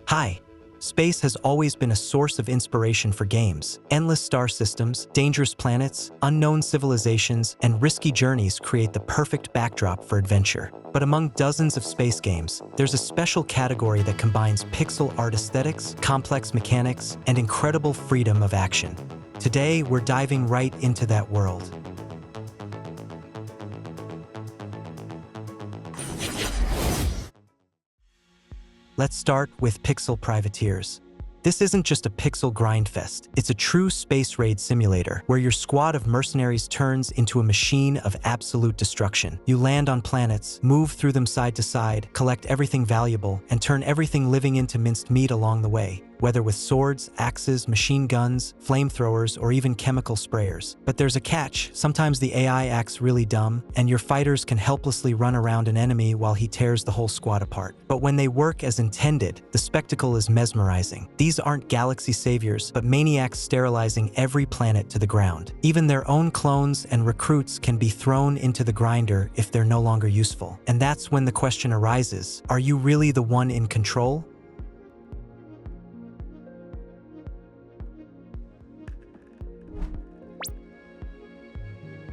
Hi. Space has always been a source of inspiration for games. Endless star systems, dangerous planets, unknown civilizations, and risky journeys create the perfect backdrop for adventure. But among dozens of space games, there's a special category that combines pixel art aesthetics, complex mechanics, and incredible freedom of action. Today, we're diving right into that world. Let's start with Pixel Privateers. This isn't just a pixel grindfest, it's a true space raid simulator where your squad of mercenaries turns into a machine of absolute destruction. You land on planets, move through them side to side, collect everything valuable, and turn everything living into minced meat along the way, whether with swords, axes, machine guns, flamethrowers, or even chemical sprayers. But there's a catch. Sometimes the AI acts really dumb, and your fighters can helplessly run around an enemy while he tears the whole squad apart. But when they work as intended, the spectacle is mesmerizing. These aren't galaxy saviors, but maniacs sterilizing every planet to the ground. Even their own clones and recruits can be thrown into the grinder if they're no longer useful. And that's when the question arises, are you really the one in control?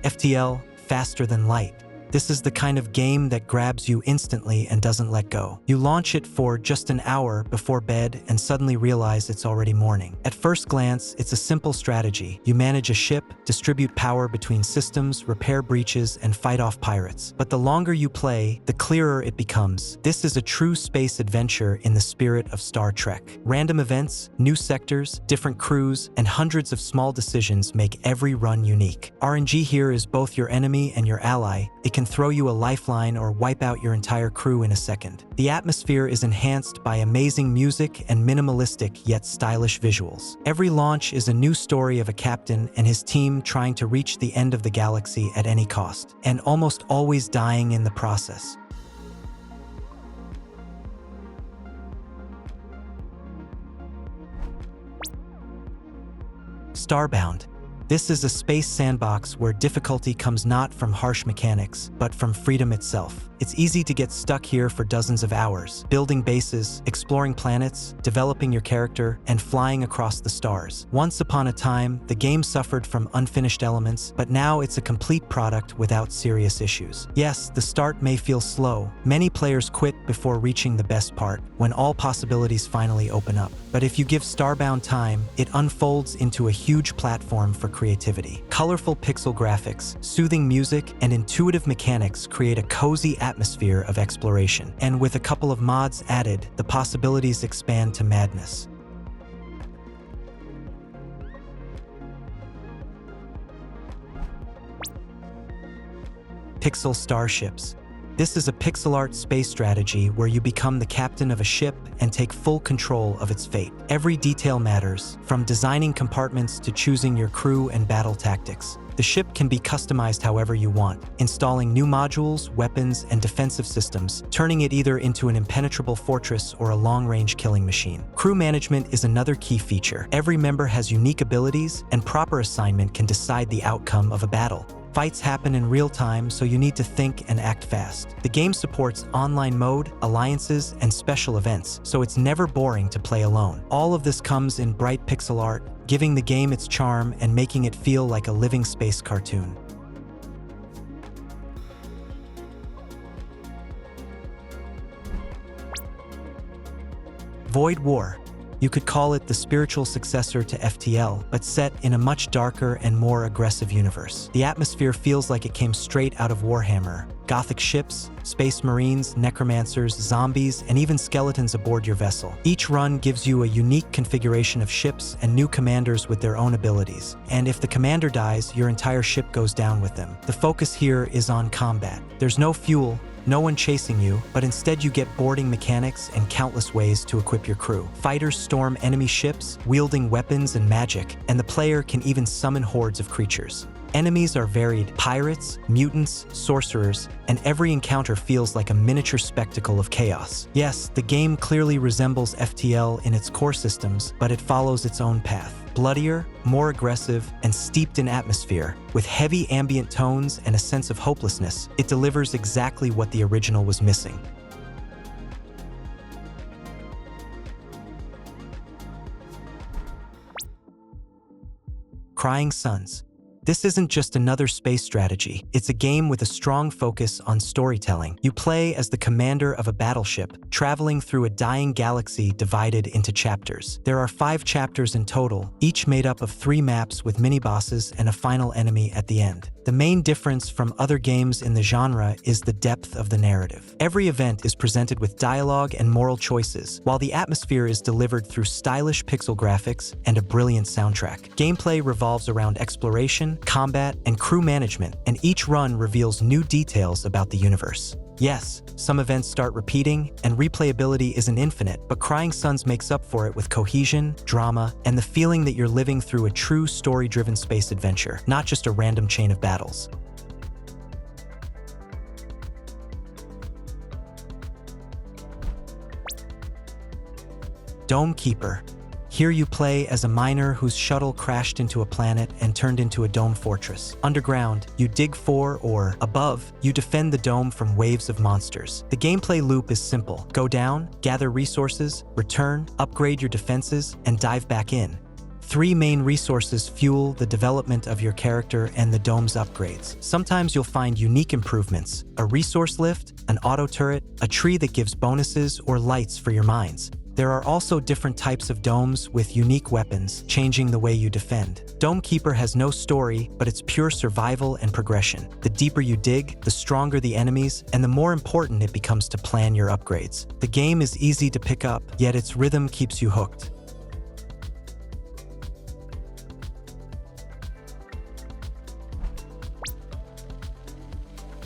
FTL, faster than light. This is the kind of game that grabs you instantly and doesn't let go. You launch it for just an hour before bed and suddenly realize it's already morning. At first glance, it's a simple strategy. You manage a ship, distribute power between systems, repair breaches, and fight off pirates. But the longer you play, the clearer it becomes. This is a true space adventure in the spirit of Star Trek. Random events, new sectors, different crews, and hundreds of small decisions make every run unique. RNG here is both your enemy and your ally. It can throw you a lifeline or wipe out your entire crew in a second. The atmosphere is enhanced by amazing music and minimalistic yet stylish visuals. Every launch is a new story of a captain and his team trying to reach the end of the galaxy at any cost, and almost always dying in the process. Starbound. This is a space sandbox where difficulty comes not from harsh mechanics, but from freedom itself. It's easy to get stuck here for dozens of hours, building bases, exploring planets, developing your character, and flying across the stars. Once upon a time, the game suffered from unfinished elements, but now it's a complete product without serious issues. Yes, the start may feel slow. Many players quit before reaching the best part, when all possibilities finally open up. But if you give Starbound time, it unfolds into a huge platform for creativity. Colorful pixel graphics, soothing music, and intuitive mechanics create a cozy atmosphere of exploration. And with a couple of mods added, the possibilities expand to madness. Pixel Starships. This is a pixel art space strategy where you become the captain of a ship and take full control of its fate. Every detail matters, from designing compartments to choosing your crew and battle tactics. The ship can be customized however you want, installing new modules, weapons, and defensive systems, turning it either into an impenetrable fortress or a long-range killing machine. Crew management is another key feature. Every member has unique abilities, and proper assignment can decide the outcome of a battle. Fights happen in real time, so you need to think and act fast. The game supports online mode, alliances, and special events, so it's never boring to play alone. All of this comes in bright pixel art, giving the game its charm and making it feel like a living space cartoon. Void War. You could call it the spiritual successor to FTL, but set in a much darker and more aggressive universe. The atmosphere feels like it came straight out of Warhammer. Gothic ships, space marines, necromancers, zombies, and even skeletons aboard your vessel. Each run gives you a unique configuration of ships and new commanders with their own abilities. And if the commander dies, your entire ship goes down with them. The focus here is on combat. There's no fuel, no one chasing you, but instead you get boarding mechanics and countless ways to equip your crew. Fighters storm enemy ships, wielding weapons and magic, and the player can even summon hordes of creatures. Enemies are varied: pirates, mutants, sorcerers, and every encounter feels like a miniature spectacle of chaos. Yes, the game clearly resembles FTL in its core systems, but it follows its own path. Bloodier, more aggressive, and steeped in atmosphere, with heavy ambient tones and a sense of hopelessness, it delivers exactly what the original was missing. Crying Suns. This isn't just another space strategy, it's a game with a strong focus on storytelling. You play as the commander of a battleship, traveling through a dying galaxy divided into chapters. There are 5 chapters in total, each made up of 3 maps with mini-bosses and a final enemy at the end. The main difference from other games in the genre is the depth of the narrative. Every event is presented with dialogue and moral choices, while the atmosphere is delivered through stylish pixel graphics and a brilliant soundtrack. Gameplay revolves around exploration, combat, and crew management, and each run reveals new details about the universe. Yes, some events start repeating, and replayability isn't infinite, but Crying Suns makes up for it with cohesion, drama, and the feeling that you're living through a true story-driven space adventure, not just a random chain of battles. Dome Keeper. Here you play as a miner whose shuttle crashed into a planet and turned into a dome fortress. Underground, you dig for, or above, you defend the dome from waves of monsters. The gameplay loop is simple. Go down, gather resources, return, upgrade your defenses, and dive back in. 3 main resources fuel the development of your character and the dome's upgrades. Sometimes you'll find unique improvements, a resource lift, an auto turret, a tree that gives bonuses, or lights for your mines. There are also different types of domes with unique weapons, changing the way you defend. Dome Keeper has no story, but it's pure survival and progression. The deeper you dig, the stronger the enemies, and the more important it becomes to plan your upgrades. The game is easy to pick up, yet its rhythm keeps you hooked.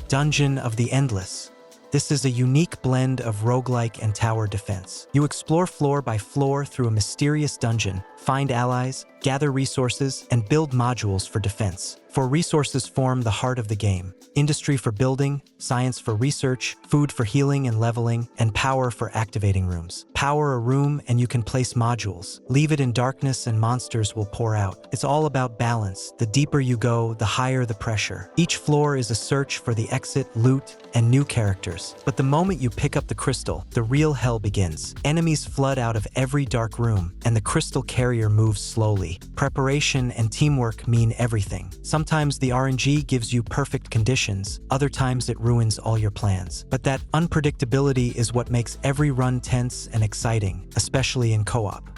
Dungeon of the Endless. This is a unique blend of roguelike and tower defense. You explore floor by floor through a mysterious dungeon, find allies, gather resources, and build modules for defense. For resources form the heart of the game. Industry for building, science for research, food for healing and leveling, and power for activating rooms. Power a room and you can place modules. Leave it in darkness and monsters will pour out. It's all about balance. The deeper you go, the higher the pressure. Each floor is a search for the exit, loot, and new characters. But the moment you pick up the crystal, the real hell begins. Enemies flood out of every dark room, and the crystal carrier moves slowly. Preparation and teamwork mean everything. Sometimes the RNG gives you perfect conditions, other times it ruins all your plans. But that unpredictability is what makes every run tense and exciting, especially in co-op.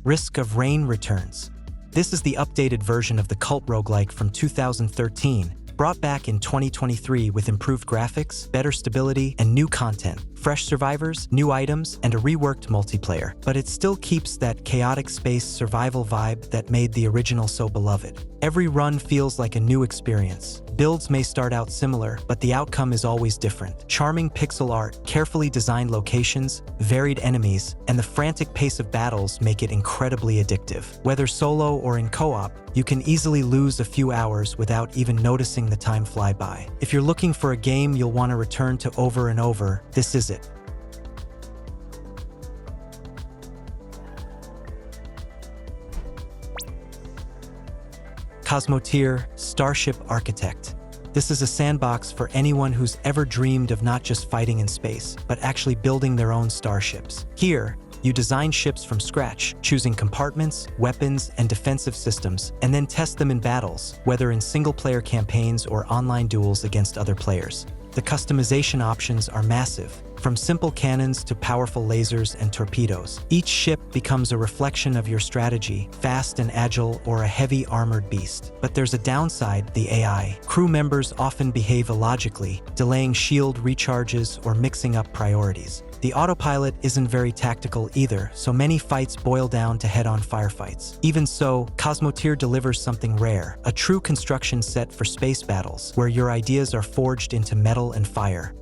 Risk of Rain returns. This is the updated version of the cult roguelike from 2013, brought back in 2023 with improved graphics, better stability, and new content. Fresh survivors, new items, and a reworked multiplayer. But it still keeps that chaotic space survival vibe that made the original so beloved. Every run feels like a new experience. Builds may start out similar, but the outcome is always different. Charming pixel art, carefully designed locations, varied enemies, and the frantic pace of battles make it incredibly addictive. Whether solo or in co-op, you can easily lose a few hours without even noticing the time fly by. If you're looking for a game you'll want to return to over and over, this is it. Cosmoteer, Starship Architect. This is a sandbox for anyone who's ever dreamed of not just fighting in space, but actually building their own starships. Here, you design ships from scratch, choosing compartments, weapons, and defensive systems, and then test them in battles, whether in single-player campaigns or online duels against other players. The customization options are massive, from simple cannons to powerful lasers and torpedoes. Each ship becomes a reflection of your strategy, fast and agile or a heavy armored beast. But there's a downside, the AI. Crew members often behave illogically, delaying shield recharges or mixing up priorities. The autopilot isn't very tactical either, so many fights boil down to head-on firefights. Even so, Cosmoteer delivers something rare, a true construction set for space battles, where your ideas are forged into metal and fire.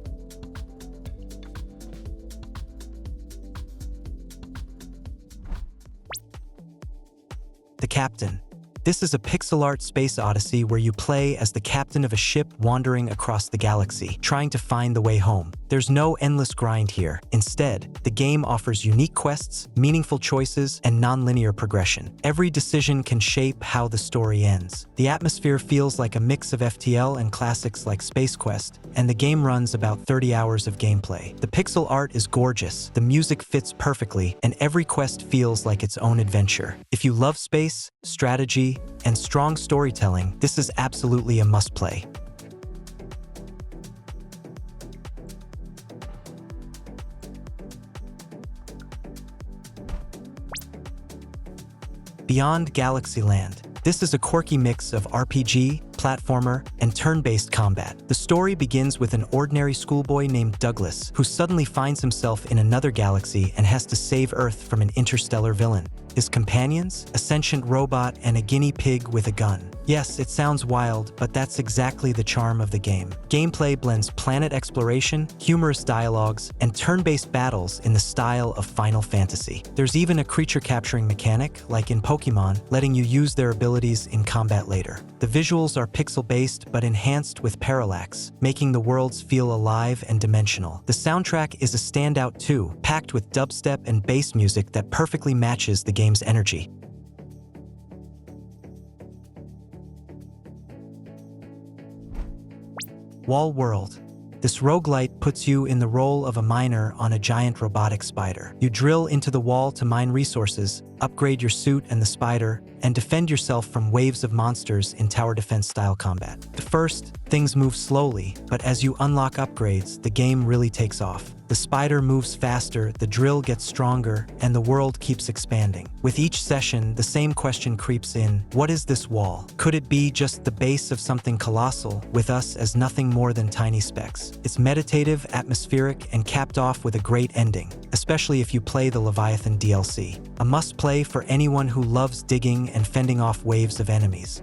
The Captain. This is a pixel art space odyssey where you play as the captain of a ship wandering across the galaxy, trying to find the way home. There's no endless grind here. Instead, the game offers unique quests, meaningful choices, and non-linear progression. Every decision can shape how the story ends. The atmosphere feels like a mix of FTL and classics like Space Quest, and the game runs about 30 hours of gameplay. The pixel art is gorgeous, the music fits perfectly, and every quest feels like its own adventure. If you love space, strategy, and strong storytelling, this is absolutely a must-play. Beyond Galaxyland. This is a quirky mix of RPG, platformer, and turn-based combat. The story begins with an ordinary schoolboy named Douglas, who suddenly finds himself in another galaxy and has to save Earth from an interstellar villain. His companions? A sentient robot and a guinea pig with a gun. Yes, it sounds wild, but that's exactly the charm of the game. Gameplay blends planet exploration, humorous dialogues, and turn-based battles in the style of Final Fantasy. There's even a creature capturing mechanic, like in Pokemon, letting you use their abilities in combat later. The visuals are pixel-based but enhanced with parallax, making the worlds feel alive and dimensional. The soundtrack is a standout too, packed with dubstep and bass music that perfectly matches the game's energy. Wall World. This roguelite puts you in the role of a miner on a giant robotic spider. You drill into the wall to mine resources, upgrade your suit and the spider, and defend yourself from waves of monsters in tower defense-style combat. At first, things move slowly, but as you unlock upgrades, the game really takes off. The spider moves faster, the drill gets stronger, and the world keeps expanding. With each session, the same question creeps in: what is this wall? Could it be just the base of something colossal, with us as nothing more than tiny specks? It's meditative, atmospheric, and capped off with a great ending, especially if you play the Leviathan DLC. A must-play for anyone who loves digging and fending off waves of enemies.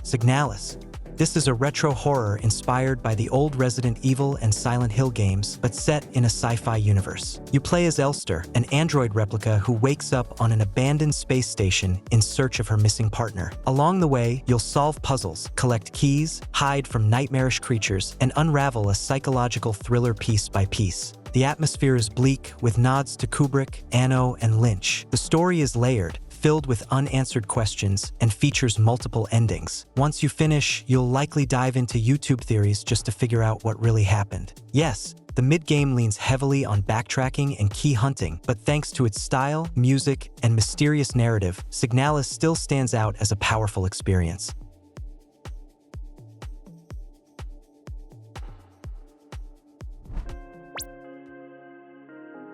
SIGNALIS. This is a retro horror inspired by the old Resident Evil and Silent Hill games, but set in a sci-fi universe. You play as Elster, an android replica who wakes up on an abandoned space station in search of her missing partner. Along the way, you'll solve puzzles, collect keys, hide from nightmarish creatures, and unravel a psychological thriller piece by piece. The atmosphere is bleak, with nods to Kubrick, Anno, and Lynch. The story is layered, filled with unanswered questions, and features multiple endings. Once you finish, you'll likely dive into YouTube theories just to figure out what really happened. Yes, the mid-game leans heavily on backtracking and key hunting, but thanks to its style, music, and mysterious narrative, SIGNALIS still stands out as a powerful experience.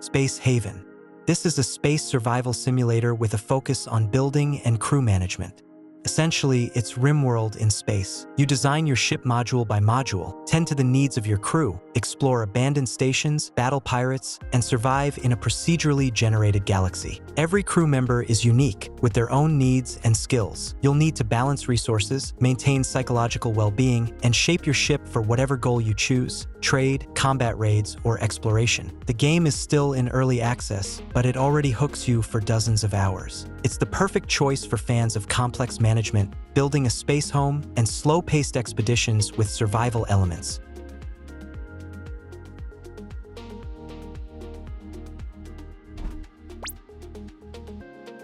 Space Haven. This is a space survival simulator with a focus on building and crew management. Essentially, it's RimWorld in space. You design your ship module by module, tend to the needs of your crew, explore abandoned stations, battle pirates, and survive in a procedurally generated galaxy. Every crew member is unique, with their own needs and skills. You'll need to balance resources, maintain psychological well-being, and shape your ship for whatever goal you choose: trade, combat raids, or exploration. The game is still in early access, but it already hooks you for dozens of hours. It's the perfect choice for fans of complex management, building a space home, and slow-paced expeditions with survival elements.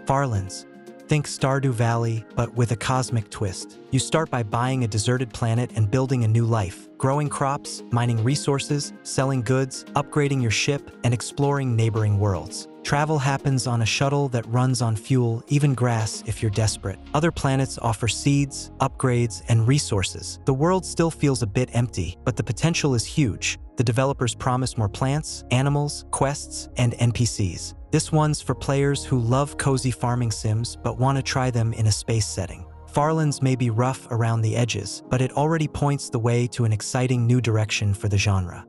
Farlands. Think Stardew Valley, but with a cosmic twist. You start by buying a deserted planet and building a new life, growing crops, mining resources, selling goods, upgrading your ship, and exploring neighboring worlds. Travel happens on a shuttle that runs on fuel, even grass if you're desperate. Other planets offer seeds, upgrades, and resources. The world still feels a bit empty, but the potential is huge. The developers promise more plants, animals, quests, and NPCs. This one's for players who love cozy farming sims but want to try them in a space setting. Farlands may be rough around the edges, but it already points the way to an exciting new direction for the genre.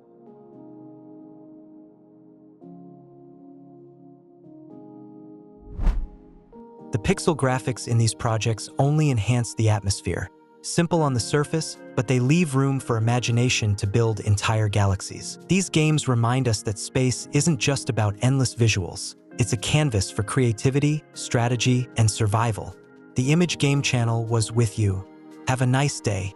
The pixel graphics in these projects only enhance the atmosphere. Simple on the surface, but they leave room for imagination to build entire galaxies. These games remind us that space isn't just about endless visuals. It's a canvas for creativity, strategy, and survival. The Image Game Channel was with you. Have a nice day.